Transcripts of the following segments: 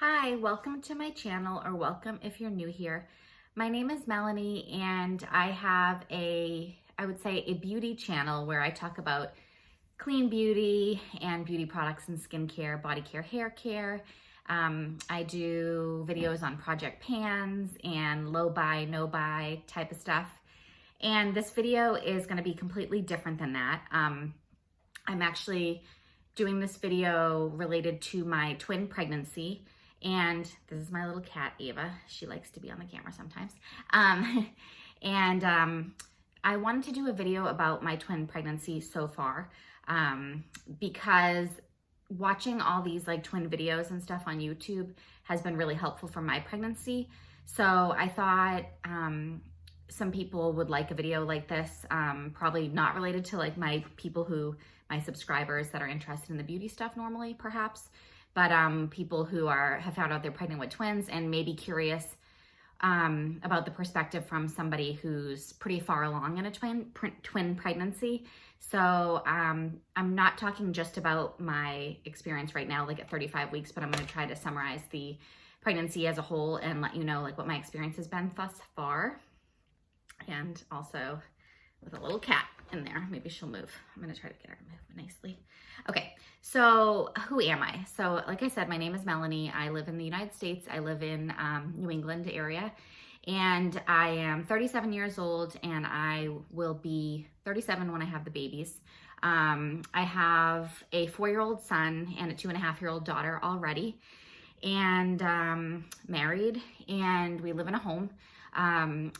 Hi, welcome to my channel, or welcome if you're new here. My name is Melanie and I have I would say a beauty channel where I talk about clean beauty and beauty products and skincare, body care, hair care. I do videos on project pans and low buy, no buy type of stuff. And this video is gonna be completely different than that. I'm actually doing this video related to my twin pregnancy. And this is my little cat, Ava. She likes to be on the camera sometimes. I wanted to do a video about my twin pregnancy so far because watching all these like twin videos and stuff on YouTube has been really helpful for my pregnancy. So I thought some people would like a video like this, probably not related to like my subscribers that are interested in the beauty stuff normally, perhaps, but people who have found out they're pregnant with twins and may be curious about the perspective from somebody who's pretty far along in a twin pregnancy. So I'm not talking just about my experience right now, like at 35 weeks, but I'm going to try to summarize the pregnancy as a whole and let you know like what my experience has been thus far. And also with a little cat in there, maybe she'll move. I'm going to try to get her to move nicely. Okay, so who am I? So like I said, my name is Melanie. I live in the United States. I live in New England area, and I am 37 years old, and I will be 37 when I have the babies. I have a 4-year-old son and a 2.5-year-old daughter already, and married, and we live in a home.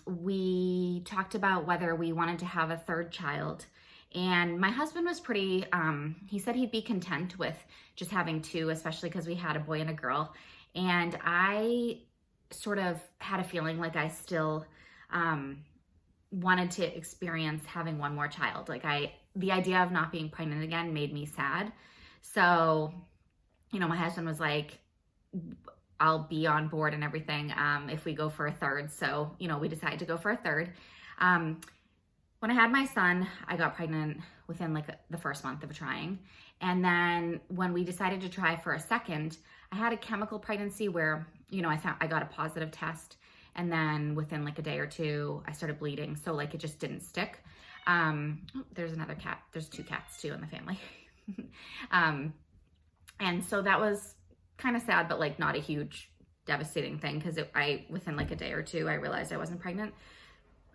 We talked about whether we wanted to have a third child, and my husband was pretty, he said he'd be content with just having 2, especially because we had a boy and a girl. And I sort of had a feeling like I still wanted to experience having one more child. Like the idea of not being pregnant again made me sad. So, my husband was like, I'll be on board and everything if we go for a third. So, we decided to go for a third. When I had my son, I got pregnant within like the first month of trying. And then when we decided to try for a second, I had a chemical pregnancy where, I got a positive test. And then within like a day or 2, I started bleeding. So like it just didn't stick. There's another cat. There's 2 cats too in the family. And so that was kind of sad, but like not a huge devastating thing because within like a day or 2, I realized I wasn't pregnant.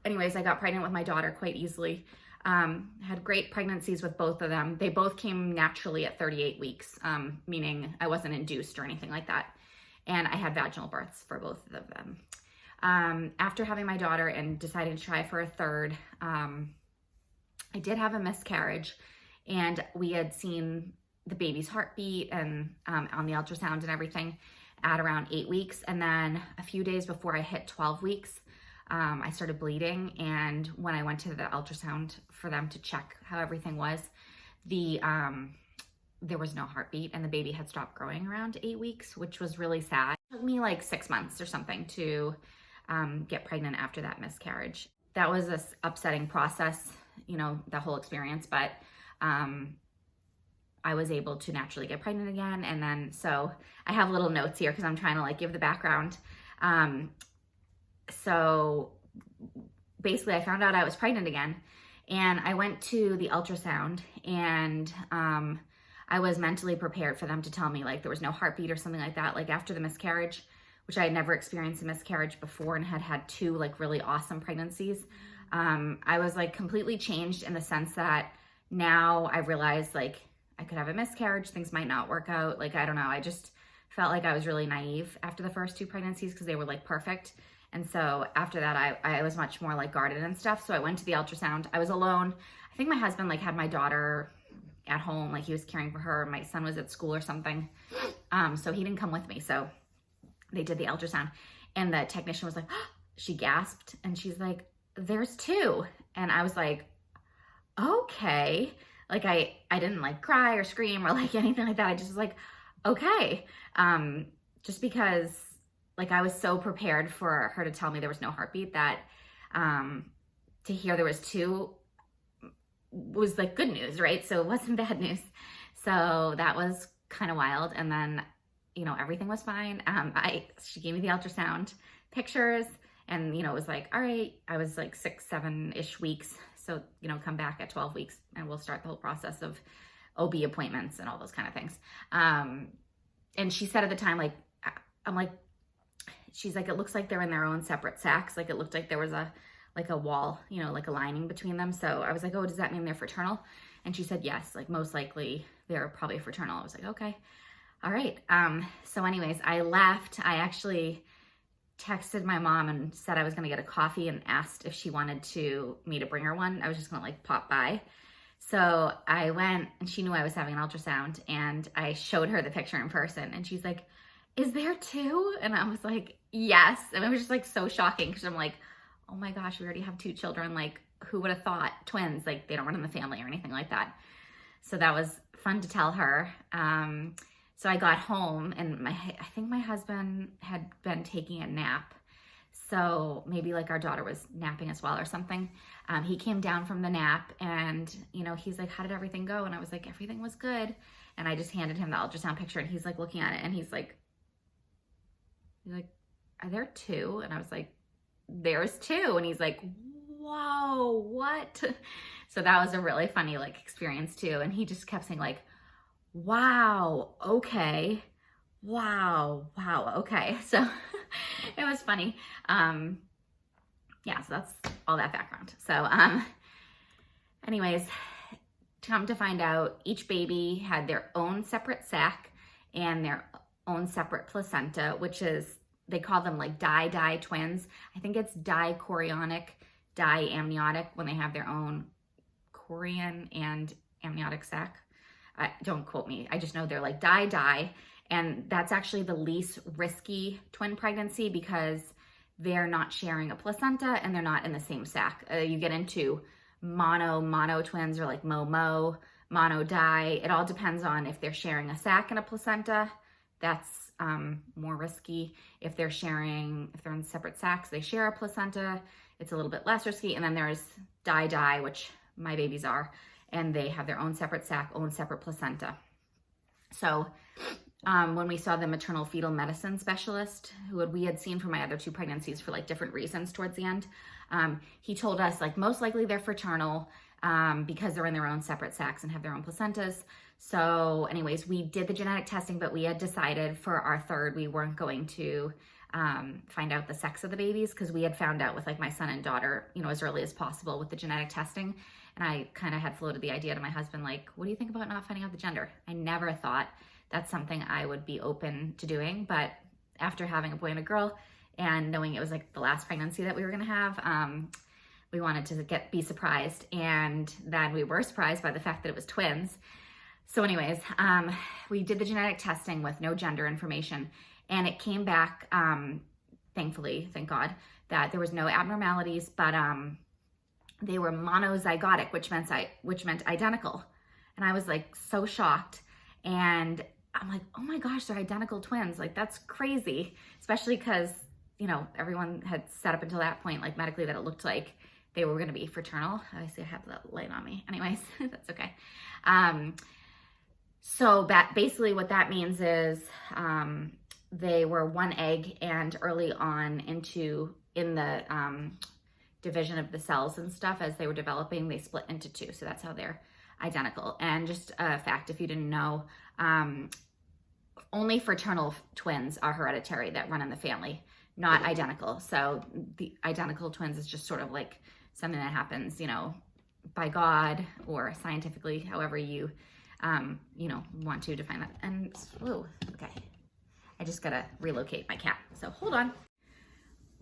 Anyways, I got pregnant with my daughter quite easily. Had great pregnancies with both of them. They both came naturally at 38 weeks, meaning I wasn't induced or anything like that. And I had vaginal births for both of them. After having my daughter and deciding to try for a third, I did have a miscarriage, and we had seen the baby's heartbeat and on the ultrasound and everything at around 8 weeks. And then a few days before I hit 12 weeks, I started bleeding. And when I went to the ultrasound for them to check how everything was, there was no heartbeat, and the baby had stopped growing around 8 weeks, which was really sad. It took me like 6 months or something to get pregnant after that miscarriage. That was this upsetting process, the whole experience, but I was able to naturally get pregnant again. And then, so I have little notes here because I'm trying to like give the background. So basically I found out I was pregnant again, and I went to the ultrasound, and I was mentally prepared for them to tell me like there was no heartbeat or something like that. Like after the miscarriage, which I had never experienced a miscarriage before and had 2 like really awesome pregnancies. I was like completely changed in the sense that now I realized like I could have a miscarriage, things might not work out. Like, I don't know. I just felt like I was really naive after the first 2 pregnancies because they were like perfect. And so after that, I was much more like guarded and stuff. So I went to the ultrasound. I was alone. I think my husband like had my daughter at home, like he was caring for her. My son was at school or something. So he didn't come with me. So they did the ultrasound, and the technician was like, oh, she gasped, and she's like, there's 2. And I was like, okay. Like I didn't like cry or scream or like anything like that. I just was like, okay. Just because like I was so prepared for her to tell me there was no heartbeat that to hear there was 2 was like good news, right? So it wasn't bad news. So that was kind of wild. And then you know, everything was fine. She gave me the ultrasound pictures, and, you know, it was like, all right, I was like 6, 7-ish weeks. So, you know, come back at 12 weeks and we'll start the whole process of OB appointments and all those kind of things. And she said at the time, like, I'm like, she's like, it looks like they're in their own separate sacs. Like, it looked like there was like a wall, you know, like a lining between them. So I was like, oh, does that mean they're fraternal? And she said, yes, like most likely they're probably fraternal. I was like, okay, all right. So anyways, I left. I actually texted my mom and said I was going to get a coffee and asked if she wanted me to bring her one. I was just going to like pop by. So I went, and she knew I was having an ultrasound, and I showed her the picture in person, and she's like, is there 2? And I was like, yes. And it was just like so shocking, because I'm like, oh my gosh, we already have 2 children. Like, who would have thought? Twins, like they don't run in the family or anything like that. So that was fun to tell her. So I got home, and I think my husband had been taking a nap. So maybe like our daughter was napping as well or something. He came down from the nap, and, you know, he's like, how did everything go? And I was like, everything was good. And I just handed him the ultrasound picture, and he's like looking at it, and he's like, are there 2? And I was like, there's 2. And he's like, whoa, what? So that was a really funny like experience too. And he just kept saying like, wow, okay, wow, okay. So it was funny. Yeah, so that's all that background. So anyways, come to find out, each baby had their own separate sac and their own separate placenta, which is, they call them like di twins. I think it's dichorionic, diamniotic when they have their own chorion and amniotic sac. Don't quote me. I just know they're like di. And that's actually the least risky twin pregnancy, because they're not sharing a placenta and they're not in the same sac. You get into mono twins, or like mono di. It all depends on if they're sharing a sac and a placenta. That's more risky. If they're in separate sacs, they share a placenta, it's a little bit less risky. And then there's di, which my babies are, and they have their own separate sac, own separate placenta. So when we saw the maternal fetal medicine specialist, who we had seen for my other 2 pregnancies for like different reasons towards the end, he told us like most likely they're fraternal because they're in their own separate sacs and have their own placentas. So anyways, we did the genetic testing, but we had decided for our 3rd, we weren't going to find out the sex of the babies, because we had found out with like my son and daughter, you know, as early as possible with the genetic testing. And I kind of had floated the idea to my husband, like, what do you think about not finding out the gender? I never thought that's something I would be open to doing. But after having a boy and a girl, and knowing it was like the last pregnancy that we were going to have, we wanted to be surprised. And then we were surprised by the fact that it was twins. So anyways, we did the genetic testing with no gender information, and it came back, thankfully, thank God, that there was no abnormalities, but they were monozygotic, which meant identical. And I was like so shocked. And I'm like, oh my gosh, they're identical twins. Like, that's crazy, especially because, you know, everyone had set up until that point, like medically, that it looked like they were going to be fraternal. I see I have that light on me. Anyways, that's okay. So basically what that means is they were 1 egg, and early on in the division of the cells and stuff, as they were developing, they split into 2. So that's how they're identical. And just a fact, if you didn't know, only fraternal twins are hereditary that run in the family, not identical. So the identical twins is just sort of like something that happens, you know, by God or scientifically, however you, you know, want to define that. And, whoa, okay. I just gotta relocate my cat. So hold on.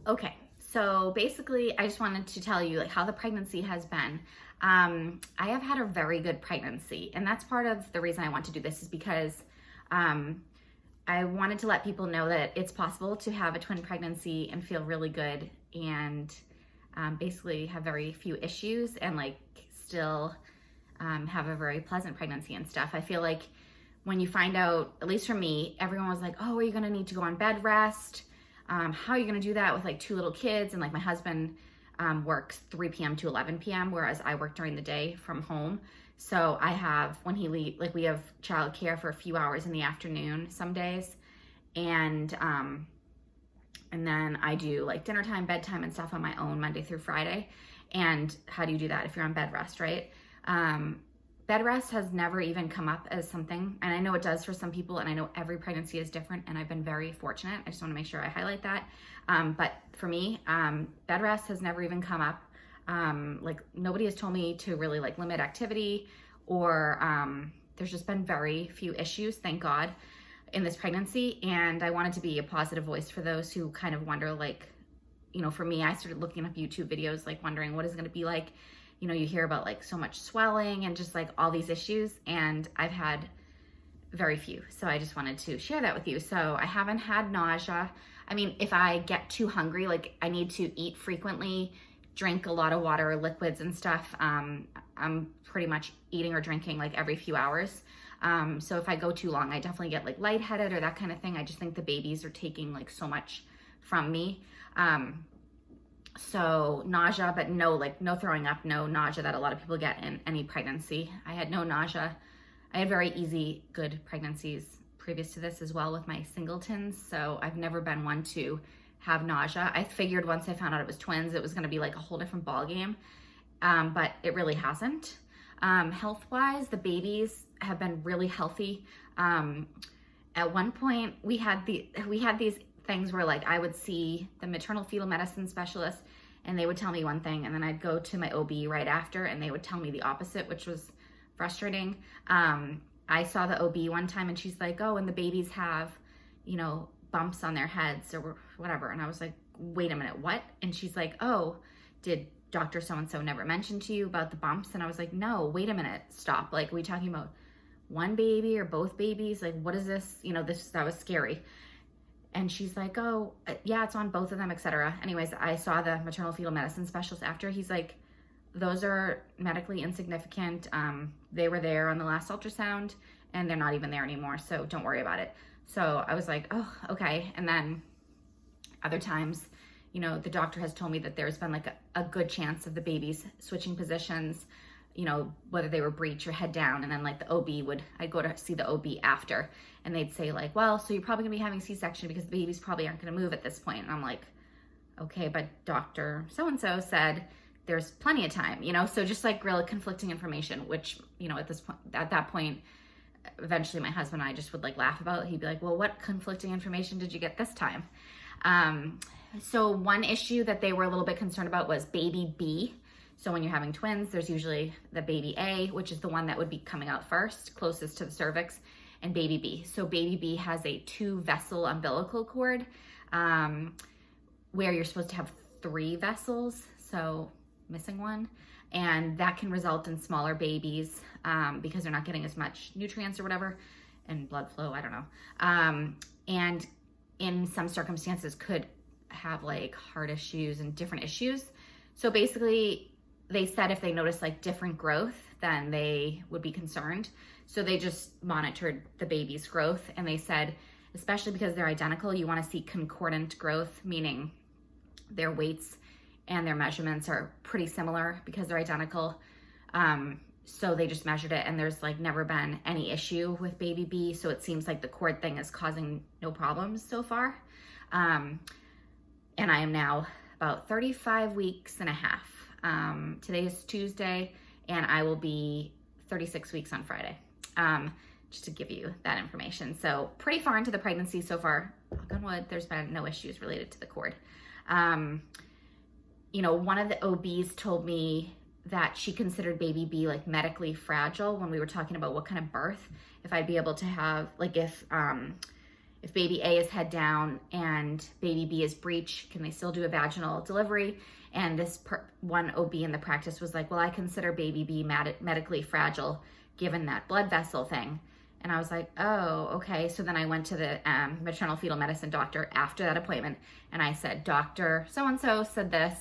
Okay. So basically, I just wanted to tell you like how the pregnancy has been. I have had a very good pregnancy, and that's part of the reason I want to do this, is because I wanted to let people know that it's possible to have a twin pregnancy and feel really good, and basically have very few issues, and like still have a very pleasant pregnancy and stuff. I feel like when you find out, at least for me, everyone was like, oh, are you gonna need to go on bed rest? How are you gonna do that with like 2 little kids? And like my husband works 3 p.m. to 11 p.m., whereas I work during the day from home. So I have, when he leaves, like we have childcare for a few hours in the afternoon some days. and then I do like dinner time, bedtime, and stuff on my own Monday through Friday. And how do you do that if you're on bed rest, right? Bed rest has never even come up as something, and I know it does for some people, and I know every pregnancy is different, and I've been very fortunate. I just want to make sure I highlight that. But for me, bed rest has never even come up. Like nobody has told me to really like limit activity, or there's just been very few issues, thank God, in this pregnancy. And I wanted to be a positive voice for those who kind of wonder, like, you know, for me, I started looking up YouTube videos, like wondering what is it going to be like. You know, you hear about like so much swelling and just like all these issues, and I've had very few. So I just wanted to share that with you. So I haven't had nausea. I mean, if I get too hungry, like I need to eat frequently, drink a lot of water, liquids and stuff. I'm pretty much eating or drinking like every few hours. So if I go too long, I definitely get like lightheaded or that kind of thing. I just think the babies are taking like so much from me. So nausea, but no throwing up, no nausea that a lot of people get in any pregnancy. I had no nausea. I had very easy, good pregnancies previous to this as well with my singletons. So I've never been one to have nausea. I figured once I found out it was twins, it was going to be like a whole different ball game. But it really hasn't. Health-wise, the babies have been really healthy. At one point we had these things where like I would see the maternal fetal medicine specialist and they would tell me one thing, and then I'd go to my OB right after and they would tell me the opposite, which was frustrating. I saw the OB one time and she's like, oh, and the babies have, you know, bumps on their heads or whatever. And I was like, wait a minute, what? And she's like, oh, did Dr. So-and-so never mention to you about the bumps? And I was like, no, wait a minute, stop. Like, are we talking about one baby or both babies? Like, what is this? You know, that was scary. And she's like, oh, yeah, it's on both of them, etc. Anyways, I saw the maternal fetal medicine specialist after. He's like, those are medically insignificant. They were there on the last ultrasound and they're not even there anymore. So don't worry about it. So I was like, oh, okay. And then other times, you know, the doctor has told me that there's been like a good chance of the babies switching positions, you know, whether they were breech or head down. And then like the OB I'd go to see the OB after and they'd say like, well, so you're probably gonna be having C-section because the babies probably aren't gonna move at this point. And I'm like, okay, but Dr. So-and-so said there's plenty of time, you know? So just like really conflicting information, which, you know, at that point, eventually my husband and I just would like laugh about it. He'd be like, well, what conflicting information did you get this time? So one issue that they were a little bit concerned about was baby B. So when you're having twins, there's usually the baby A, which is the one that would be coming out first, closest to the cervix, and baby B. So baby B has a 2-vessel umbilical cord, where you're supposed to have 3 vessels, so missing one. And that can result in smaller babies because they're not getting as much nutrients or whatever, and blood flow, I don't know. And in some circumstances could have like heart issues and different issues. So basically they said if they noticed like different growth, then they would be concerned. So they just monitored the baby's growth, and they said, especially because they're identical, you want to see concordant growth, meaning their weights and their measurements are pretty similar because they're identical. So they just measured it, and there's like never been any issue with baby B. So it seems like the cord thing is causing no problems so far. And I am now about 35 weeks and a half. Today is Tuesday, and I will be 36 weeks on Friday. Just to give you that information. So pretty far into the pregnancy so far. Knock on wood, there's been no issues related to the cord. You know, one of the OBs told me that she considered baby B like medically fragile when we were talking about what kind of birth, if I'd be able to have, like if baby A is head down and baby B is breech, can they still do a vaginal delivery? And this one OB in the practice was like, well, I consider baby B medically fragile given that blood vessel thing. And I was like, oh, okay. So then I went to the maternal fetal medicine doctor after that appointment, and I said, Dr. So-and-so said this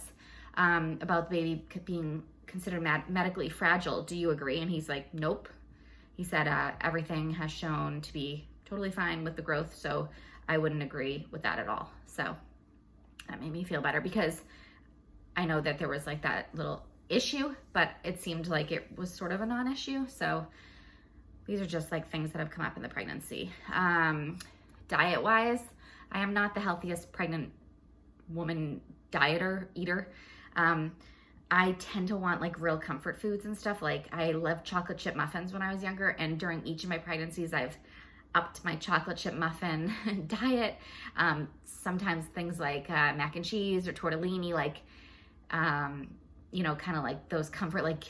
about the baby being considered medically fragile. Do you agree? And he's like, nope. He said, everything has shown to be totally fine with the growth, so I wouldn't agree with that at all. So that made me feel better, because I know that there was like that little issue, but it seemed like it was sort of a non-issue. So these are just like things that have come up in the pregnancy. diet-wise, I am not the healthiest pregnant woman eater. I tend to want like real comfort foods and stuff. Like I loved chocolate chip muffins when I was younger, and during each of my pregnancies, I've upped my chocolate chip muffin diet. Sometimes things like mac and cheese or tortellini, like, you know, kind of like those comfort, like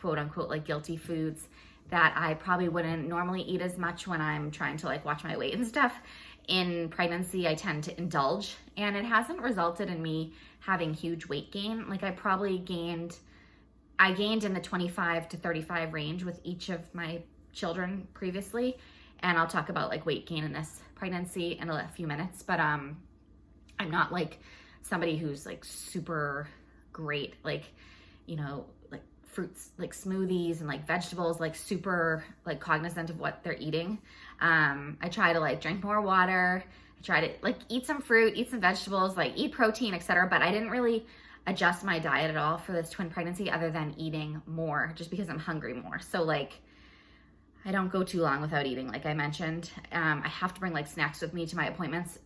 quote unquote, like guilty foods that I probably wouldn't normally eat as much when I'm trying to like watch my weight and stuff. In pregnancy, I tend to indulge, and it hasn't resulted in me having huge weight gain. Like I gained in the 25 to 35 range with each of my children previously. And I'll talk about like weight gain in this pregnancy in a few minutes, but I'm not like somebody who's like super great, like, you know, like fruits, like smoothies and like vegetables, like super like cognizant of what they're eating. I try to like drink more water. I try to like eat some fruit, eat some vegetables, like eat protein, etc. But I didn't really adjust my diet at all for this twin pregnancy other than eating more just because I'm hungry more. So like I don't go too long without eating, like I mentioned. I have to bring like snacks with me to my appointments,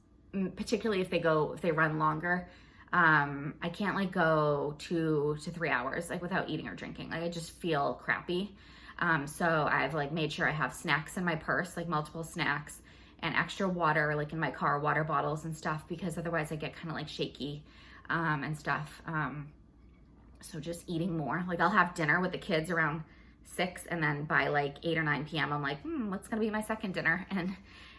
particularly if they run longer. I can't like go 2 to 3 hours like without eating or drinking. Like I just feel crappy. So I've like made sure I have snacks in my purse, like multiple snacks, and extra water, like in my car, water bottles and stuff, because otherwise I get kind of like shaky, and stuff. So just eating more. Like I'll have dinner with the kids around 6, and then by like 8 or 9 p.m. I'm like, what's gonna be my second dinner? And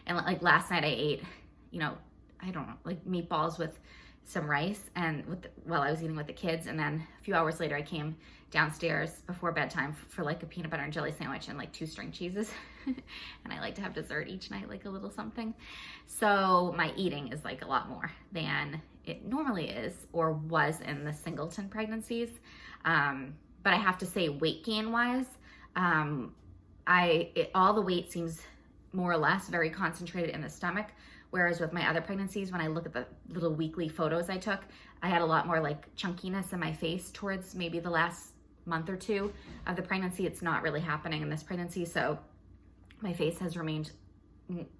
like last night I ate, you know, I don't know, like meatballs with some rice and while I was eating with the kids. And then a few hours later I came downstairs before bedtime for like a peanut butter and jelly sandwich and like 2 string cheeses. And I like to have dessert each night, like a little something. So my eating is like a lot more than it normally is or was in the singleton pregnancies. But I have to say, weight gain wise, all the weight seems more or less very concentrated in the stomach. Whereas with my other pregnancies, when I look at the little weekly photos I took, I had a lot more like chunkiness in my face towards maybe the last month or 2 of the pregnancy. It's not really happening in this pregnancy. So my face has remained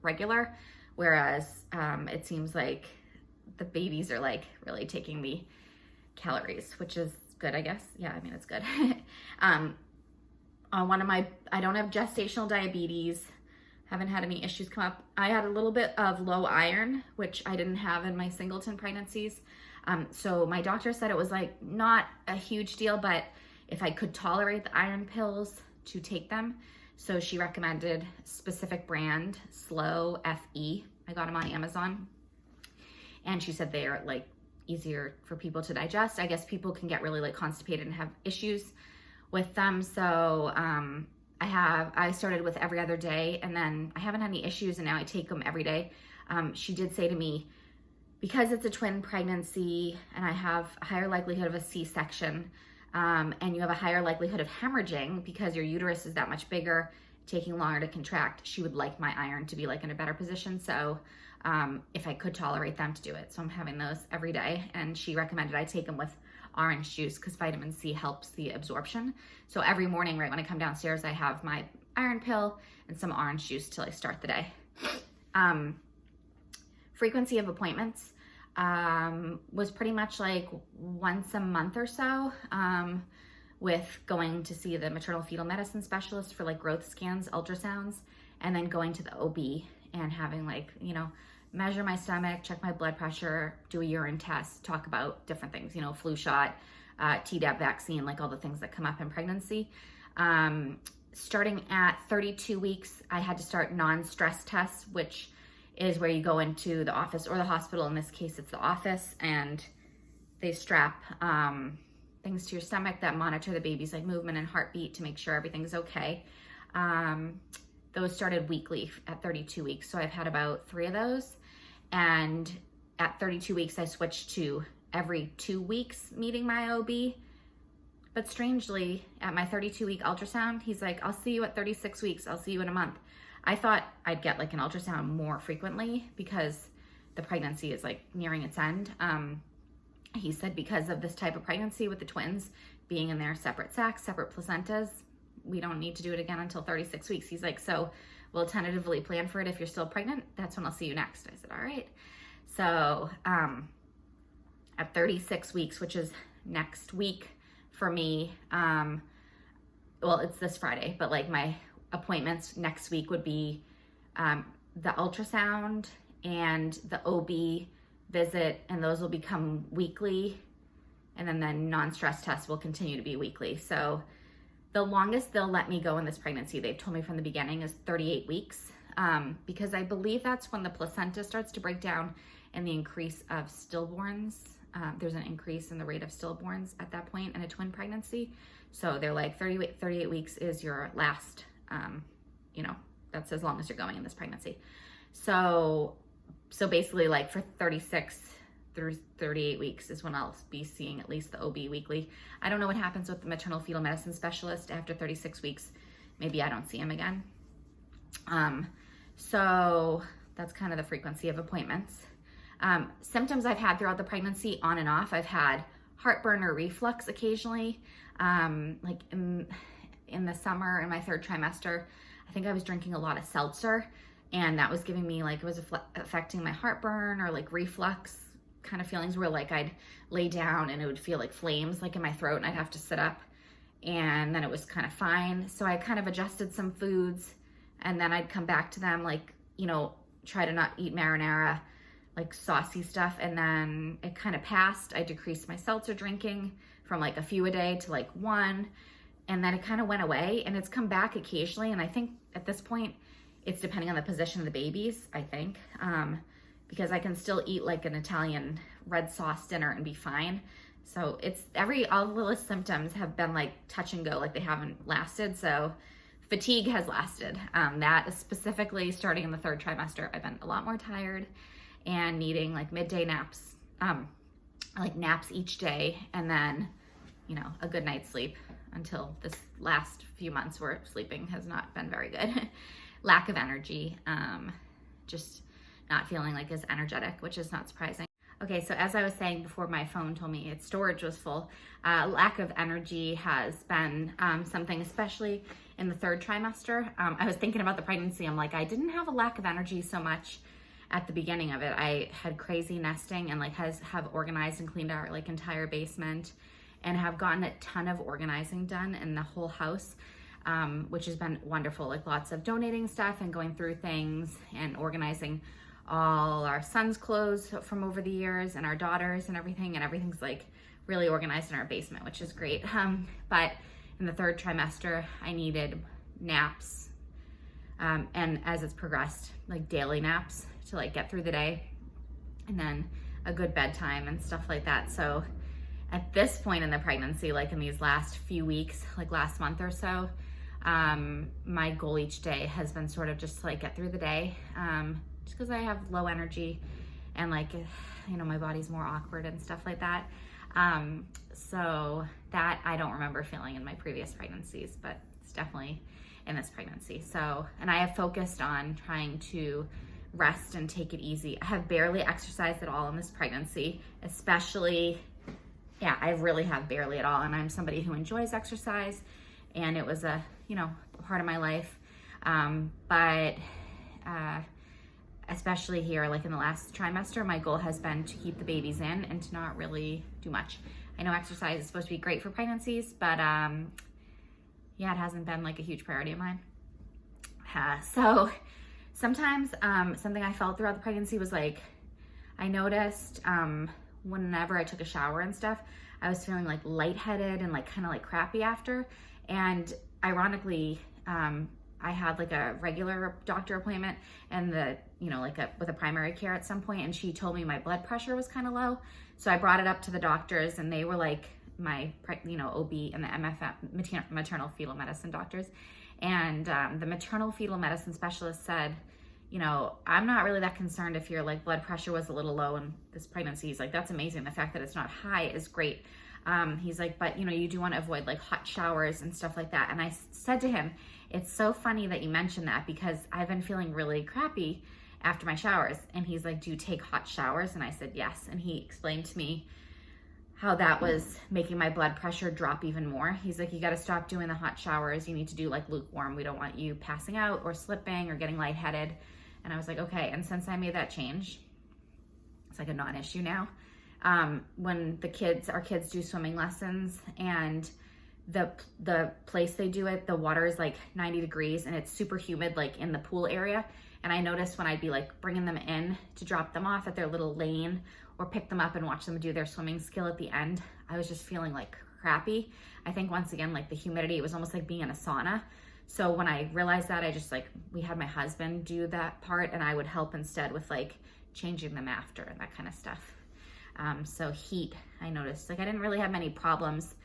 regular. Whereas it seems like the babies are like really taking the calories, which is good, I guess. Yeah, I mean, it's good. I don't have gestational diabetes. Haven't had any issues come up. I had a little bit of low iron, which I didn't have in my singleton pregnancies. So my doctor said it was like not a huge deal, but if I could tolerate the iron pills, to take them. So she recommended specific brand, Slow FE. I got them on Amazon. And she said they are like easier for people to digest. I guess people can get really like constipated and have issues with them. So I started with every other day, and then I haven't had any issues, and now I take them every day. She did say to me, because it's a twin pregnancy and I have a higher likelihood of a C-section, and you have a higher likelihood of hemorrhaging because your uterus is that much bigger, taking longer to contract, she would like my iron to be like in a better position. So if I could tolerate them, to do it. So I'm having those every day, and she recommended I take them with orange juice because vitamin C helps the absorption. So every morning, right when I come downstairs, I have my iron pill and some orange juice till I start the day. Frequency of appointments was pretty much like once a month or so, with going to see the maternal fetal medicine specialist for like growth scans, ultrasounds, and then going to the OB and having like, you know, measure my stomach, check my blood pressure, do a urine test, talk about different things, you know, flu shot, Tdap vaccine, like all the things that come up in pregnancy. Starting at 32 weeks, I had to start non-stress tests, which is where you go into the office or the hospital. In this case, it's the office, and they strap things to your stomach that monitor the baby's like movement and heartbeat to make sure everything's okay. Those started weekly at 32 weeks. So I've had about 3 of those. And at 32 weeks, I switched to every 2 weeks meeting my OB. But strangely, at my 32-week ultrasound, he's like, I'll see you at 36 weeks. I'll see you in a month. I thought I'd get like an ultrasound more frequently because the pregnancy is like nearing its end. He said because of this type of pregnancy with the twins being in their separate sacs, separate placentas, we don't need to do it again until 36 weeks. He's like, so we'll tentatively plan for it. If you're still pregnant, that's when I'll see you next. I said, all right. So at 36 weeks, which is next week for me, well, it's this Friday, but like my appointments next week would be the ultrasound and the OB visit, and those will become weekly. And then the non-stress test will continue to be weekly. So the longest they'll let me go in this pregnancy, they've told me from the beginning, is 38 weeks, because I believe that's when the placenta starts to break down and the increase of stillborns. There's an increase in the rate of stillborns at that point in a twin pregnancy. So they're like 38 weeks is your last, that's as long as you're going in this pregnancy. So basically like for 36 through 38 weeks is when I'll be seeing at least the OB weekly. I don't know what happens with the maternal fetal medicine specialist after 36 weeks. Maybe I don't see him again. So that's kind of the frequency of appointments. Symptoms I've had throughout the pregnancy, on and off. I've had heartburn or reflux occasionally. Like in the summer, in my 3rd trimester, I think I was drinking a lot of seltzer, and that was giving me like, it was affecting my heartburn or like reflux kind of feelings, where like I'd lay down and it would feel like flames like in my throat and I'd have to sit up, and then it was kind of fine. So I kind of adjusted some foods, and then I'd come back to them, like, try to not eat marinara, like saucy stuff, and then it kind of passed. I decreased my seltzer drinking from like a few a day to like 1, and then it kind of went away, and it's come back occasionally. And I think at this point it's depending on the position of the babies, I think, because I can still eat like an Italian red sauce dinner and be fine. So it's all the symptoms have been like touch and go, like they haven't lasted. So fatigue has lasted. That is specifically starting in the 3rd trimester. I've been a lot more tired and needing like midday naps, like naps each day, and then, a good night's sleep, until this last few months where sleeping has not been very good. Lack of energy, just not feeling like as energetic, which is not surprising. Okay, so as I was saying before, my phone told me its storage was full. Lack of energy has been something, especially in the 3rd trimester. I was thinking about the pregnancy. I'm like, I didn't have a lack of energy so much at the beginning of it. I had crazy nesting and like have organized and cleaned our like entire basement, and have gotten a ton of organizing done in the whole house, which has been wonderful. Like lots of donating stuff and going through things and organizing all our son's clothes from over the years and our daughters and everything's like really organized in our basement, which is great. But in the 3rd trimester, I needed naps, and as it's progressed, like daily naps to like get through the day, and then a good bedtime and stuff like that. So at this point in the pregnancy, like in these last few weeks, like last month or so, my goal each day has been sort of just to like get through the day, just because I have low energy and like, my body's more awkward and stuff like that. So that I don't remember feeling in my previous pregnancies, but it's definitely in this pregnancy. So, and I have focused on trying to rest and take it easy. I have barely exercised at all in this pregnancy, especially, I really have barely at all. And I'm somebody who enjoys exercise, and it was a, part of my life. But especially here, like in the last trimester, my goal has been to keep the babies in and to not really do much. I know exercise is supposed to be great for pregnancies, but it hasn't been like a huge priority of mine. So sometimes something I felt throughout the pregnancy was like, I noticed whenever I took a shower and stuff, I was feeling like lightheaded and like kind of like crappy after. And ironically, I had like a regular doctor appointment and with a primary care at some point, and she told me my blood pressure was kind of low. So I brought it up to the doctors, and they were like my, OB and the MFM, maternal fetal medicine doctors. And the maternal fetal medicine specialist said, I'm not really that concerned if your like blood pressure was a little low in this pregnancy. He's like, that's amazing. The fact that it's not high is great. He's like, but you do want to avoid like hot showers and stuff like that. And I said to him, it's so funny that you mentioned that, because I've been feeling really crappy after my showers. And he's like, do you take hot showers? And I said, yes. And he explained to me how that was making my blood pressure drop even more. He's like, you got to stop doing the hot showers. You need to do like lukewarm. We don't want you passing out or slipping or getting lightheaded. And I was like, okay. And since I made that change, it's like a non-issue now. When our kids do swimming lessons, and the place they do it, the water is like 90 degrees and it's super humid, like in the pool area. And I noticed when I'd be like bringing them in to drop them off at their little lane or pick them up and watch them do their swimming skill at the end, I was just feeling like crappy. I think once again, like the humidity, it was almost like being in a sauna. So when I realized that, I just we had my husband do that part, and I would help instead with like changing them after and that kind of stuff. So heat, I noticed, like I didn't really have many problems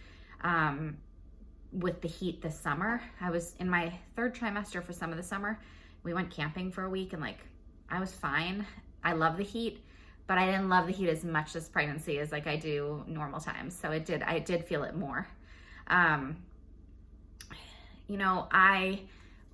with the heat this summer. I was in my 3rd trimester for some of the summer. We went camping for a week, and like I was fine. I love the heat, but I didn't love the heat as much this pregnancy as like I do normal times. So I did feel it more. You know, I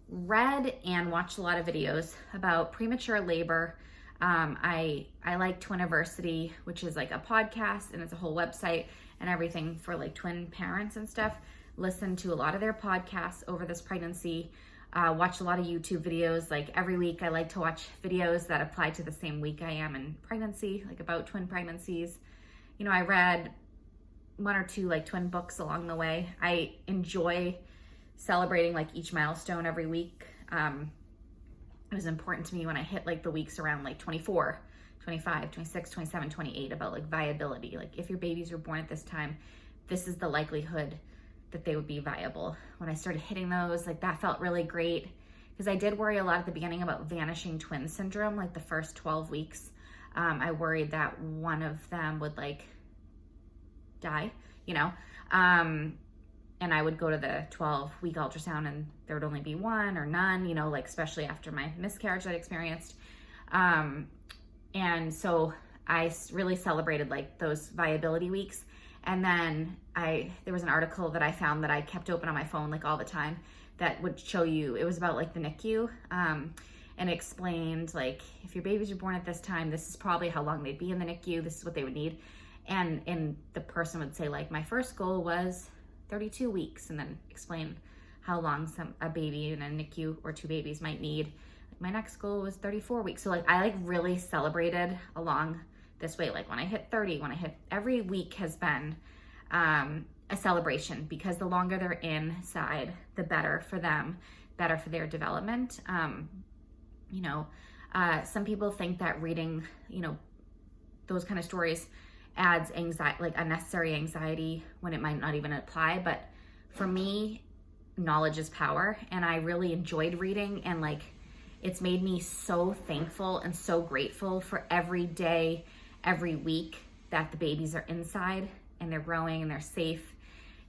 read and watched a lot of videos about premature labor. I like Twiniversity, which is like a podcast, and it's a whole website and everything for like twin parents and stuff. Listened to a lot of their podcasts over this pregnancy. Watched a lot of YouTube videos. Like every week I like to watch videos that apply to the same week I am in pregnancy, like about twin pregnancies. You know, I read 1 or 2 like twin books along the way. I enjoy celebrating like each milestone every week. It was important to me when I hit like the weeks around like 24, 25, 26, 27, 28 about like viability. Like if your babies were born at this time, this is the likelihood that they would be viable. When I started hitting those, like that felt really great, because I did worry a lot at the beginning about vanishing twin syndrome, like the first 12 weeks. I worried that one of them would like die, you know, and I would go to the 12-week ultrasound and there would only be one or none, you know, like especially after my miscarriage that I experienced. And so I really celebrated like those viability weeks. And then there was an article that I found that I kept open on my phone like all the time that would show you, it was about like the NICU, and it explained like if your babies are born at this time, this is probably how long they'd be in the NICU, this is what they would need. And the person would say like, my first goal was 32 weeks, and then explain how long a baby in a NICU or 2 babies might need. My next goal was 34 weeks. So like I like really celebrated along this way. Like when I hit 30, every week has been a celebration, because the longer they're inside, the better for them, better for their development. You know, some people think that reading, you know, those kind of stories adds anxiety, like unnecessary anxiety, when it might not even apply. But for me, knowledge is power, and I really enjoyed reading, and like it's made me so thankful and so grateful for every day, every week that the babies are inside and they're growing and they're safe.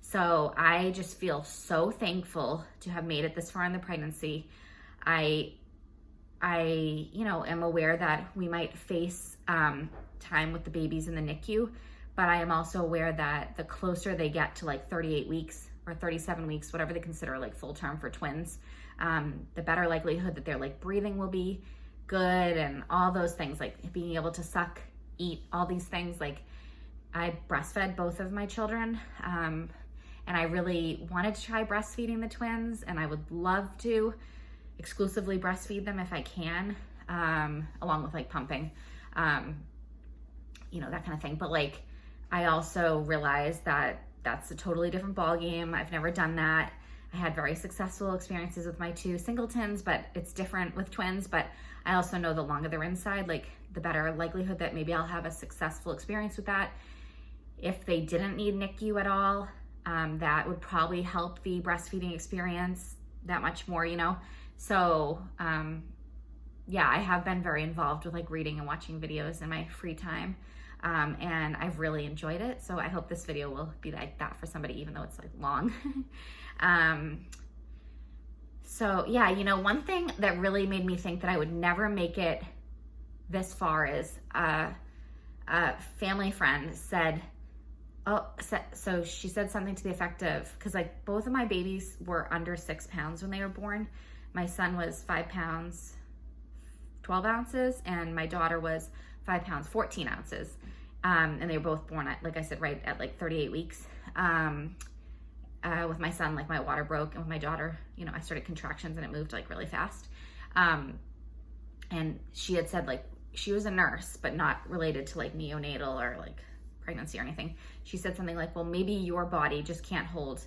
So I just feel so thankful to have made it this far in the pregnancy. I you know, am aware that we might face time with the babies in the NICU, but I am also aware that the closer they get to like 38 weeks or 37 weeks, whatever they consider like full term for twins, the better likelihood that their like breathing will be good, and all those things, like being able to suck, eat, all these things. Like I breastfed both of my children, and I really wanted to try breastfeeding the twins, and I would love to exclusively breastfeed them if I can, along with like pumping, you know, that kind of thing. But like, I also realized that that's a totally different ballgame. I've never done that. I had very successful experiences with my 2 singletons, but it's different with twins. But I also know the longer they're inside, like the better likelihood that maybe I'll have a successful experience with that. If they didn't need NICU at all, that would probably help the breastfeeding experience that much more, you know? So, yeah, I have been very involved with like reading and watching videos in my free time. And I've really enjoyed it. So I hope this video will be like that for somebody, even though it's like long. So yeah, you know, one thing that really made me think that I would never make it this far is a family friend said, so she said something to the effect of, because like both of my babies were under 6 pounds when they were born. My son was 5 pounds, 12 ounces, and my daughter was 5 pounds, 14 ounces. And they were both born at, like I said, right at like 38 weeks. With my son, like my water broke, and with my daughter, you know, I started contractions and it moved like really fast. And she had said like, she was a nurse, but not related to like neonatal or like pregnancy or anything. She said something like, well, maybe your body just can't hold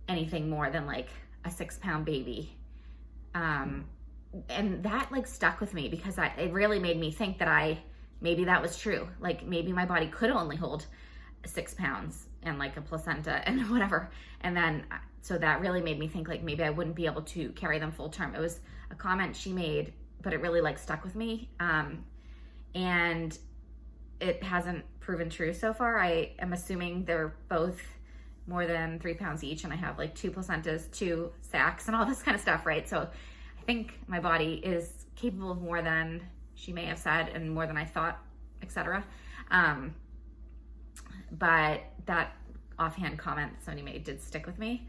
anything more than like a 6-pound baby. And that like stuck with me because it really made me think that maybe that was true. Like maybe my body could only hold 6 pounds and like a placenta and whatever. And then, so that really made me think like maybe I wouldn't be able to carry them full term. It was a comment she made, but it really like stuck with me. And it hasn't proven true so far. I am assuming they're both more than 3 pounds each, and I have like 2 placentas, 2 sacs, and all this kind of stuff, right? So I think my body is capable of more than she may have said and more than I thought, etc. But that offhand comment somebody made did stick with me.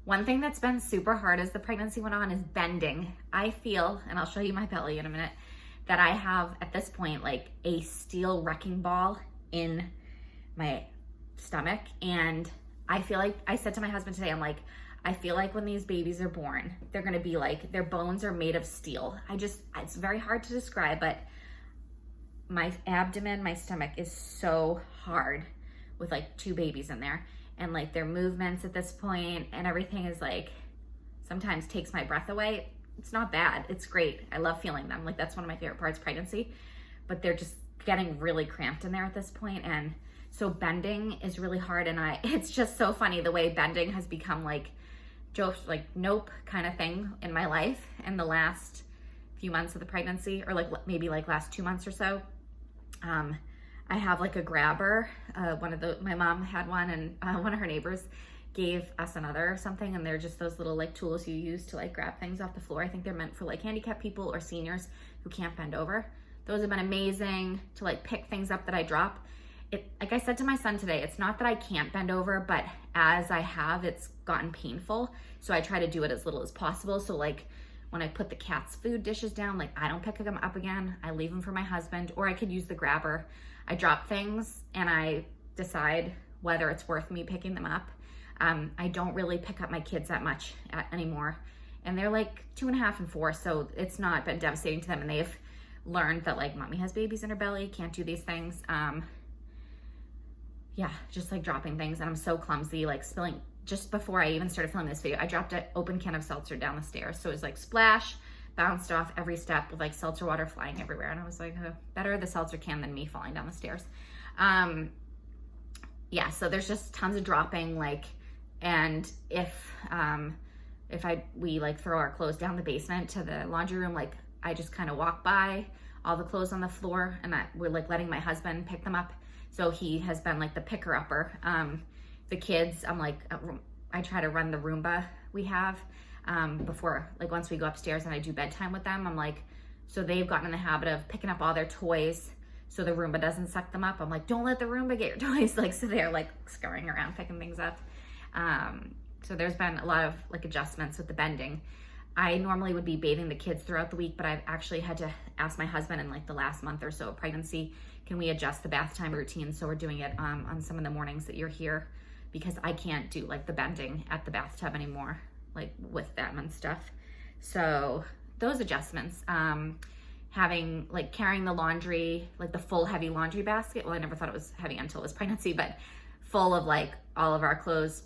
One thing that's been super hard as the pregnancy went on is bending. I feel, and I'll show you my belly in a minute, that I have at this point like a steel wrecking ball in my stomach. And I feel like, I said to my husband today, I'm like, I feel like when these babies are born, they're gonna be like, their bones are made of steel. It's very hard to describe, but my abdomen, my stomach is so hard with like 2 babies in there. And like their movements at this point and everything is like, sometimes takes my breath away. It's not bad, it's great. I love feeling them. Like that's one of my favorite parts of pregnancy, but they're just getting really cramped in there at this point. And so bending is really hard. And it's just so funny the way bending has become like, just like nope kind of thing in my life in the last few months of the pregnancy, or like maybe like last 2 months or so. I have like a grabber. My mom had one, and one of her neighbors gave us another or something, and they're just those little like tools you use to like grab things off the floor. I think they're meant for like handicapped people or seniors who can't bend over. Those have been amazing to like pick things up that I drop. Like I said to my son today, it's not that I can't bend over, but as I have, it's gotten painful. So I try to do it as little as possible. So like when I put the cat's food dishes down, like I don't pick them up again. I leave them for my husband, or I could use the grabber. I drop things and I decide whether it's worth me picking them up. I don't really pick up my kids that much anymore. And they're like 2.5 and 4. So it's not been devastating to them. And they've learned that like mommy has babies in her belly, can't do these things. Yeah, just like dropping things. And I'm so clumsy, like spilling. Just before I even started filming this video, I dropped an open can of seltzer down the stairs. So it was like splash, bounced off every step with like seltzer water flying everywhere. And I was like, better the seltzer can than me falling down the stairs. Yeah, so there's just tons of dropping, like, and if we like throw our clothes down the basement to the laundry room, like I just kind of walk by all the clothes on the floor, and we're like letting my husband pick them up. So he has been like the picker upper. The kids, I'm like, I try to run the Roomba we have before, like once we go upstairs and I do bedtime with them, I'm like, so they've gotten in the habit of picking up all their toys so the Roomba doesn't suck them up. I'm like, don't let the Roomba get your toys. Like, so they're like scurrying around picking things up. So there's been a lot of like adjustments with the bending. I normally would be bathing the kids throughout the week, but I've actually had to ask my husband in like the last month or so of pregnancy, can we adjust the bath time routine? So we're doing it on some of the mornings that you're here, because I can't do like the bending at the bathtub anymore, like with them and stuff. So those adjustments, having like carrying the laundry, like the full heavy laundry basket. Well, I never thought it was heavy until it was pregnancy, but full of like all of our clothes,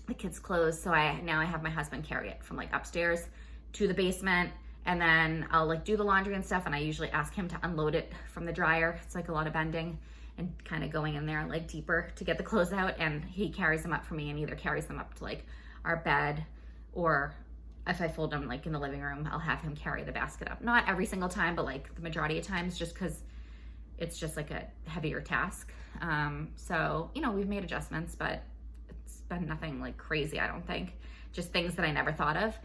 the kids' clothes. So now I have my husband carry it from like upstairs to the basement, and then I'll like do the laundry and stuff. And I usually ask him to unload it from the dryer. It's like a lot of bending and kind of going in there like deeper to get the clothes out. And he carries them up for me and either carries them up to like our bed, or if I fold them like in the living room, I'll have him carry the basket up. Not every single time, but like the majority of times, just because it's just like a heavier task. So, you know, we've made adjustments, but it's been nothing like crazy, I don't think. Just things that I never thought of.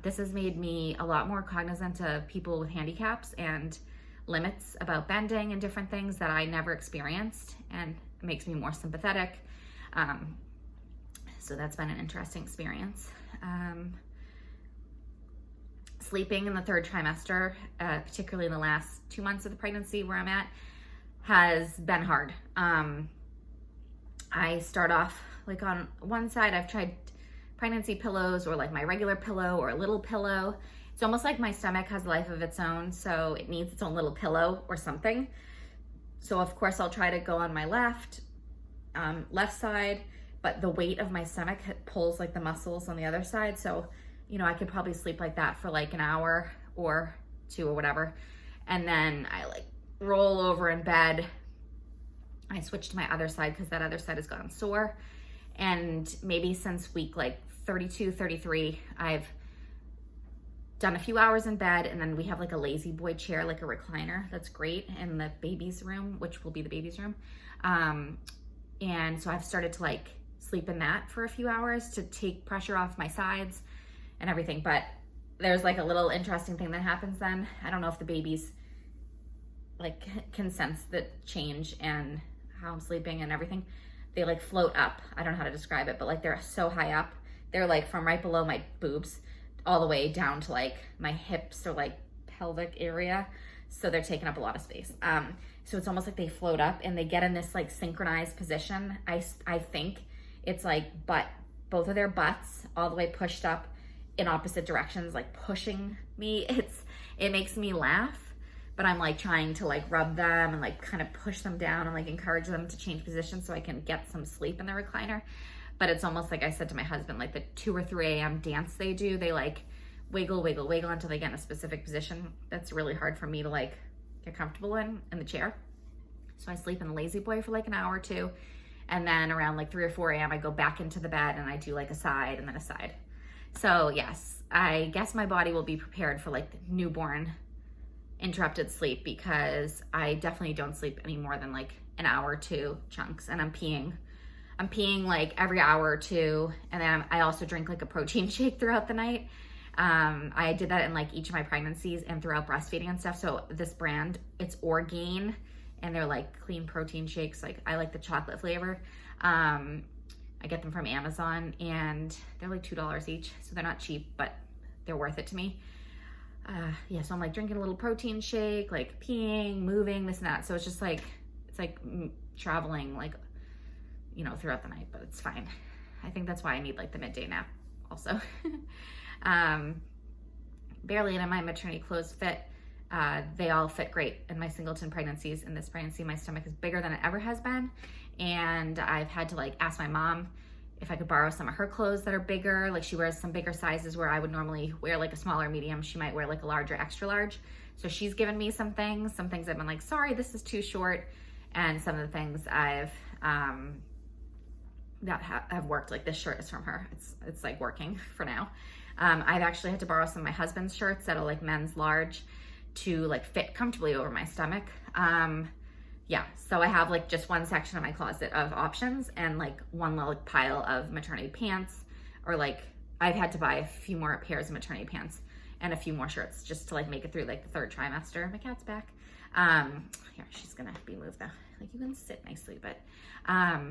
This has made me a lot more cognizant of people with handicaps and limits about bending and different things that I never experienced, and it makes me more sympathetic. So that's been an interesting experience. Sleeping in the 3rd trimester, particularly in the last 2 months of the pregnancy where I'm at, has been hard. I start off like on one side, I've tried pregnancy pillows or like my regular pillow or a little pillow. It's almost like my stomach has a life of its own, so it needs its own little pillow or something. So of course I'll try to go on my left side, but the weight of my stomach pulls like the muscles on the other side. So, you know, I could probably sleep like that for like an hour or two or whatever. And then I like roll over in bed. I switch to my other side because that other side has gotten sore. And maybe since week like 32, 33, I've done a few hours in bed, and then we have like a lazy boy chair, like a recliner. That's great in the baby's room, which will be the baby's room. And so I've started to like sleep in that for a few hours to take pressure off my sides and everything. But there's like a little interesting thing that happens then. I don't know if the babies like can sense the change and how I'm sleeping and everything. They like float up. I don't know how to describe it, but like they're so high up. They're like from right below my boobs all the way down to like my hips or like pelvic area. So they're taking up a lot of space. So it's almost like they float up and they get in this like synchronized position. I think it's like both of their butts all the way pushed up in opposite directions, like pushing me. It makes me laugh, but I'm like trying to like rub them and like kind of push them down and like encourage them to change position so I can get some sleep in the recliner. But it's almost like I said to my husband, like the 2 or 3 a.m. dance they do, they like wiggle, wiggle, wiggle until they get in a specific position. That's really hard for me to like get comfortable in the chair. So I sleep in the lazy boy for like an hour or two. And then around like 3 or 4 a.m. I go back into the bed and I do like a side and then a side. So yes, I guess my body will be prepared for like newborn interrupted sleep, because I definitely don't sleep any more than like an hour or two chunks, and I'm peeing like every hour or two. And then I also drink like a protein shake throughout the night. I did that in like each of my pregnancies and throughout breastfeeding and stuff. So this brand, it's Orgain, and they're like clean protein shakes. Like I like the chocolate flavor. I get them from Amazon and they're like $2 each. So they're not cheap, but they're worth it to me. Yeah, so I'm like drinking a little protein shake, like peeing, moving, this and that. So it's just like, it's like traveling like, you know, throughout the night, but it's fine. I think that's why I need like the midday nap also. Barely any of my maternity clothes fit. They all fit great in my singleton pregnancies. In this pregnancy, my stomach is bigger than it ever has been. And I've had to like ask my mom if I could borrow some of her clothes that are bigger. Like she wears some bigger sizes where I would normally wear like a smaller medium. She might wear like a larger, extra large. So she's given me some things I've been like, sorry, this is too short. And some of the things I've, that have worked, like this shirt is from her. It's like working for now. I've actually had to borrow some of my husband's shirts that are like men's large to like fit comfortably over my stomach. Yeah, so I have like just one section of my closet of options and like one little pile of maternity pants, or like I've had to buy a few more pairs of maternity pants and a few more shirts just to like make it through like the 3rd trimester. My cat's back. Here, she's gonna be moved though. Like you can sit nicely, but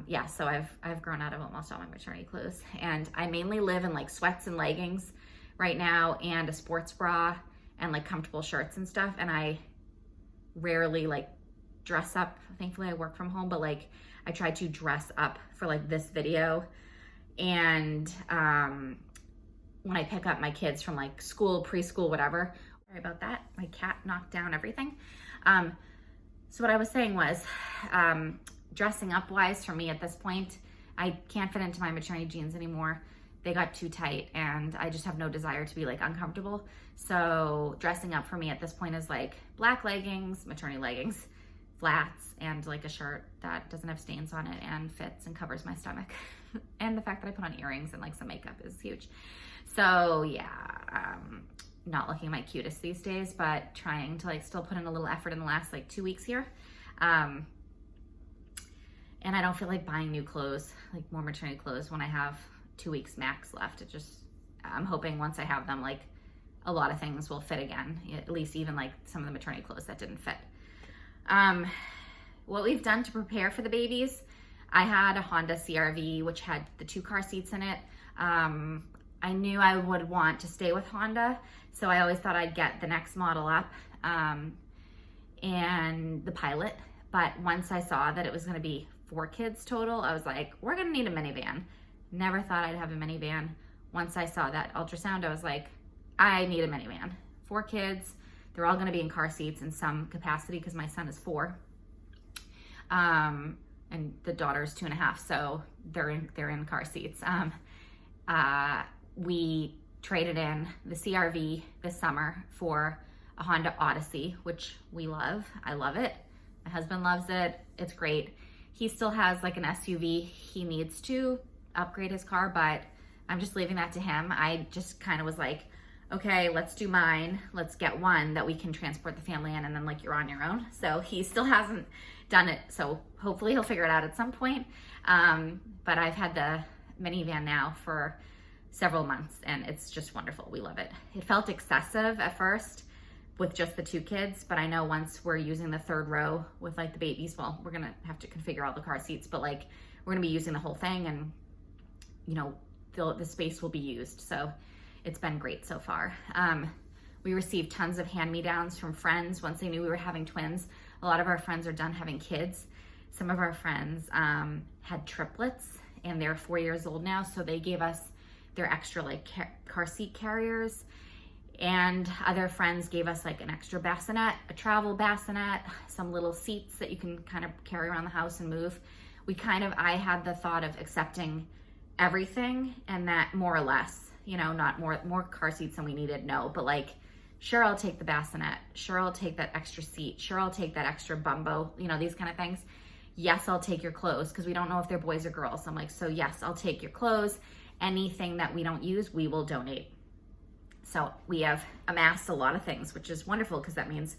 yeah, so I've grown out of almost all my maternity clothes, and I mainly live in like sweats and leggings right now and a sports bra and like comfortable shirts and stuff. And I rarely like dress up. Thankfully I work from home, but like I tried to dress up for like this video. And when I pick up my kids from like school, preschool, whatever, sorry about that, my cat knocked down everything. So what I was saying was, dressing up wise for me at this point, I can't fit into my maternity jeans anymore. They got too tight and I just have no desire to be like uncomfortable. So dressing up for me at this point is like black leggings, maternity leggings, flats, and like a shirt that doesn't have stains on it and fits and covers my stomach. And the fact that I put on earrings and like some makeup is huge. So yeah, not looking my cutest these days, but trying to like still put in a little effort in the last like 2 weeks here. And I don't feel like buying new clothes, like more maternity clothes, when I have 2 weeks max left. It just, I'm hoping once I have them, like a lot of things will fit again, at least even like some of the maternity clothes that didn't fit. What we've done to prepare for the babies, I had a Honda CRV, which had the 2 car seats in it. I knew I would want to stay with Honda, so I always thought I'd get the next model up, and the Pilot, But once I saw that it was gonna be 4 kids total, I was like, we're gonna need a minivan. Never thought I'd have a minivan. Once I saw that ultrasound, I was like, I need a minivan. 4 kids, they're all gonna be in car seats in some capacity because my son is 4. And the daughter's 2.5, so they're in car seats. We traded in the CRV this summer for a Honda Odyssey, which we love. I love it. My husband loves it. It's great. He still has like an SUV. He needs to upgrade his car, but I'm just leaving that to him. I just kind of was like, okay, let's do mine. Let's get one that we can transport the family in, and then like you're on your own. So he still hasn't done it. So hopefully he'll figure it out at some point. But I've had the minivan now for several months and it's just wonderful. We love it. It felt excessive at first with just the 2 kids, but I know once we're using the 3rd row with like the babies, well, we're gonna have to configure all the car seats, but like we're gonna be using the whole thing, and you know, the space will be used. So it's been great so far. We received tons of hand-me-downs from friends once they knew we were having twins. A lot of our friends are done having kids. Some of our friends had triplets and they're 4 years old now, so they gave us their extra like car seat carriers. And other friends gave us like an extra bassinet, a travel bassinet, some little seats that you can kind of carry around the house and move. I had the thought of accepting everything, and that more or less, you know, not more car seats than we needed, no, but like, sure, I'll take the bassinet. Sure, I'll take that extra seat. Sure, I'll take that extra bumbo, you know, these kind of things. Yes, I'll take your clothes, because we don't know if they're boys or girls. I'm like, so yes, I'll take your clothes. Anything that we don't use, we will donate. So we have amassed a lot of things, which is wonderful because that means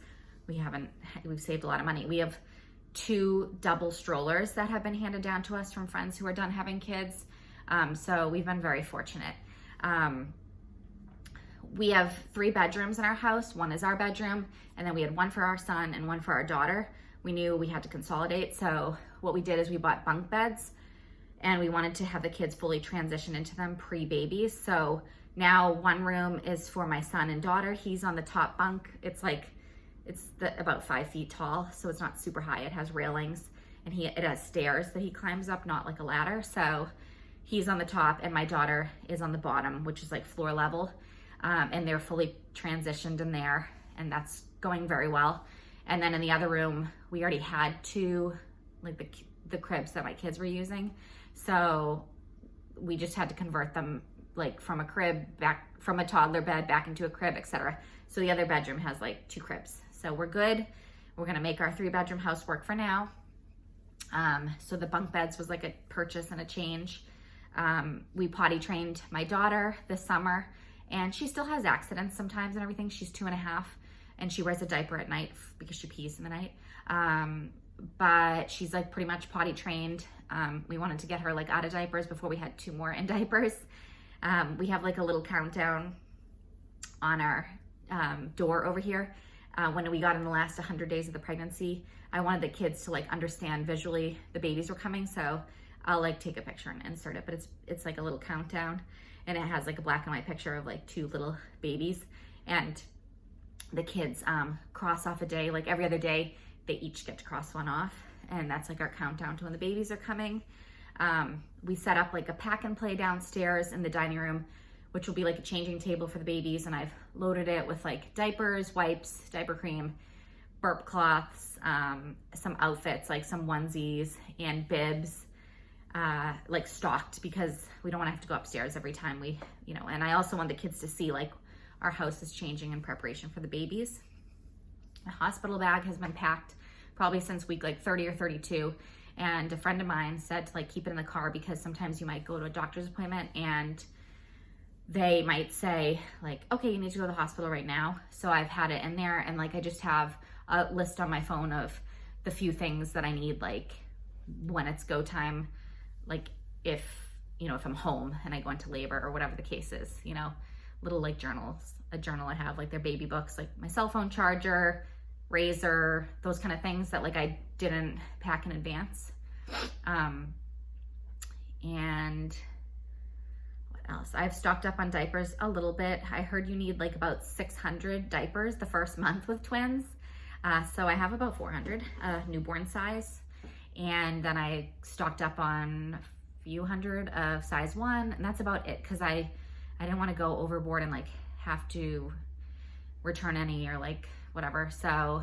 we've saved a lot of money. We have 2 double strollers that have been handed down to us from friends who are done having kids. So we've been very fortunate. We have 3 bedrooms in our house. 1 is our bedroom, and then we had 1 for our son and 1 for our daughter. We knew we had to consolidate, so what we did is we bought bunk beds, and we wanted to have the kids fully transition into them pre-babies. So now 1 room is for my son and daughter. He's on the top bunk. It's about 5 feet tall, so it's not super high. It has railings, and it has stairs that he climbs up, not like a ladder. So he's on the top, and my daughter is on the bottom, which is like floor level. And they're fully transitioned in there, and that's going very well. And then in the other room, we already had 2, like the cribs that my kids were using. So we just had to convert them like from a toddler bed back into a crib, etc. So the other bedroom has like 2 cribs. So we're good. We're gonna make our 3-bedroom house work for now. So the bunk beds was like a purchase and a change. We potty trained my daughter this summer, and she still has accidents sometimes and everything. She's 2.5, and she wears a diaper at night because she pees in the night. But she's like pretty much potty trained. We wanted to get her like out of diapers before we had 2 more in diapers. We have like a little countdown on our door over here. When we got in the last 100 days of the pregnancy, I wanted the kids to like understand visually the babies were coming. So I'll like take a picture and insert it, but it's like a little countdown, and it has like a black and white picture of like 2 little babies, and the kids cross off a day. Like every other day, they each get to cross one off, and that's like our countdown to when the babies are coming. We set up like a pack and play downstairs in the dining room, which will be like a changing table for the babies, and I've loaded it with like diapers, wipes, diaper cream, burp cloths, some outfits, like some onesies and bibs, like stocked, because we don't want to have to go upstairs every time we, you know, and I also want the kids to see like our house is changing in preparation for the babies. A hospital bag has been packed probably since week like 30 or 32. And a friend of mine said to like keep it in the car, because sometimes you might go to a doctor's appointment and they might say like, okay, you need to go to the hospital right now. So I've had it in there, and like I just have a list on my phone of the few things that I need, like when it's go time, like if I'm home and I go into labor or whatever the case is, you know, little like journals, a journal I have, like their baby books, like my cell phone charger, razor, those kind of things that like I didn't pack in advance. And what else? I've stocked up on diapers a little bit. I heard you need like about 600 diapers the first month with twins. So I have about 400 newborn size, and then I stocked up on a few hundred of size 1, and that's about it, because I didn't want to go overboard and like have to return any or like whatever. So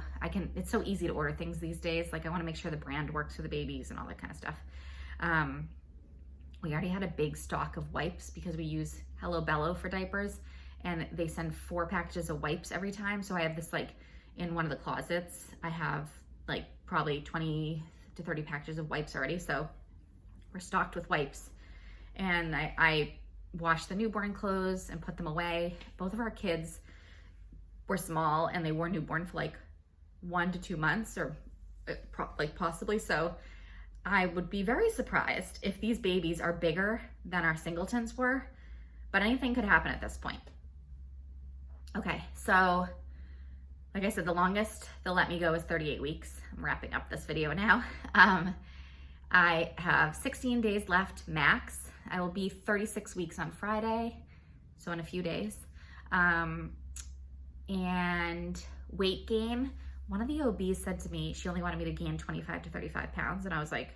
it's so easy to order things these days. Like I want to make sure the brand works for the babies and all that kind of stuff. We already had a big stock of wipes because we use Hello Bello for diapers, and they send 4 packages of wipes every time. So I have this like in one of the closets, I have like probably 20 to 30 packages of wipes already. So we're stocked with wipes, and I washed the newborn clothes and put them away. Both of our kids were small, and they were newborn for like 1 to 2 months, or like possibly. So I would be very surprised if these babies are bigger than our singletons were, but anything could happen at this point. Okay, so like I said, the longest they'll let me go is 38 weeks. I'm wrapping up this video now. I have 16 days left max. I will be 36 weeks on Friday, so in a few days. And weight gain, one of the OBs said to me she only wanted me to gain 25 to 35 pounds. And I was like,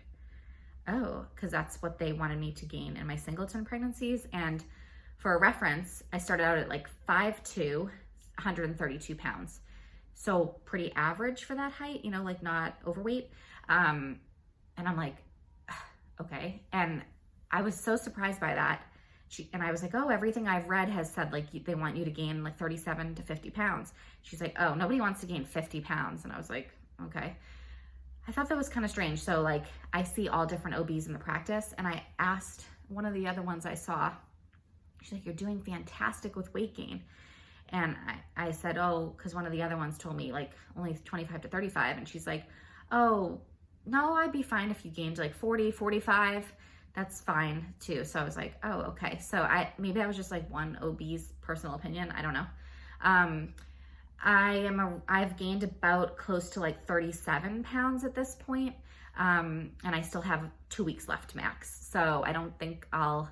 oh, because that's what they wanted me to gain in my singleton pregnancies. And for a reference, I started out at like 5'2", 132 pounds. So pretty average for that height, you know, like not overweight. And I'm like, okay. And I was so surprised by that. And I was like, oh, everything I've read has said like they want you to gain like 37 to 50 pounds. She's like, oh, nobody wants to gain 50 pounds. And I was like, okay. I thought that was kind of strange. So like I see all different OBs in the practice, and I asked one of the other ones I saw, she's like, you're doing fantastic with weight gain. And I said, oh, because one of the other ones told me like only 25 to 35. And she's like, oh, no, I'd be fine if you gained like 40, 45. That's fine too. So I was like, oh, okay. So maybe that was just like one OB's personal opinion. I don't know. I've gained about close to like 37 pounds at this point. And I still have 2 weeks left max. So I don't think I'll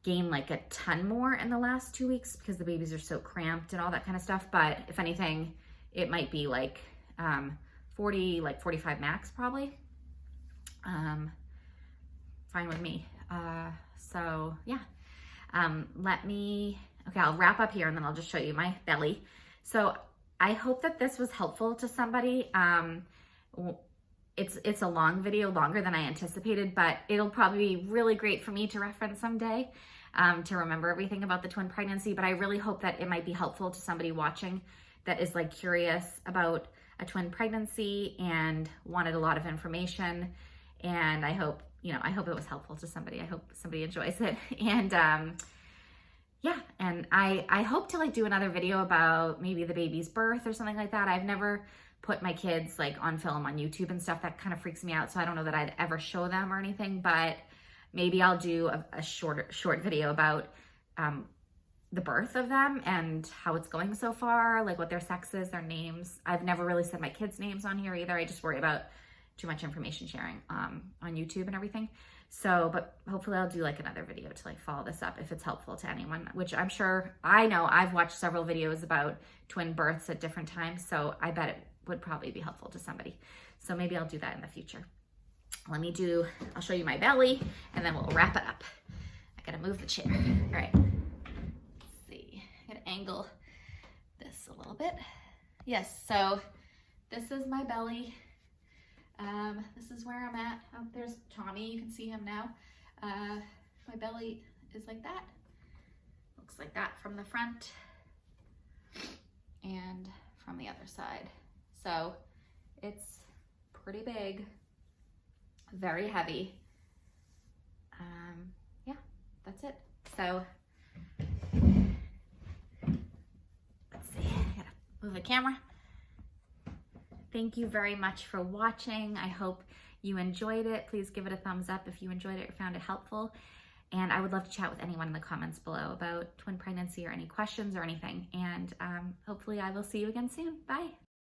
gain like a ton more in the last 2 weeks because the babies are so cramped and all that kind of stuff. But if anything, it might be like 40, like 45 max probably. Fine with me. So yeah, okay, I'll wrap up here and then I'll just show you my belly. So I hope that this was helpful to somebody. It's a long video, longer than I anticipated, but it'll probably be really great for me to reference someday, to remember everything about the twin pregnancy. But I really hope that it might be helpful to somebody watching that is like curious about a twin pregnancy and wanted a lot of information. And I hope it was helpful to somebody. I hope somebody enjoys it. And yeah, and I hope to like do another video about maybe the baby's birth or something like that. I've never put my kids like on film on YouTube and stuff. That kind of freaks me out. So I don't know that I'd ever show them or anything, but maybe I'll do a short video about the birth of them and how it's going so far, like what their sex is, their names. I've never really said my kids' names on here either. I just worry about too much information sharing on YouTube and everything. So, but hopefully I'll do like another video to like follow this up if it's helpful to anyone, which I know I've watched several videos about twin births at different times. So I bet it would probably be helpful to somebody. So maybe I'll do that in the future. I'll show you my belly and then we'll wrap it up. I gotta move the chair. All right, let's see, I gotta angle this a little bit. Yes, so this is my belly. This is where I'm at. Oh, there's Tommy, you can see him now. My belly is like that. Looks like that from the front and from the other side. So it's pretty big, very heavy. Yeah, that's it. So let's see, I gotta move the camera. Thank you very much for watching. I hope you enjoyed it. Please give it a thumbs up if you enjoyed it or found it helpful. And I would love to chat with anyone in the comments below about twin pregnancy or any questions or anything. And hopefully I will see you again soon. Bye.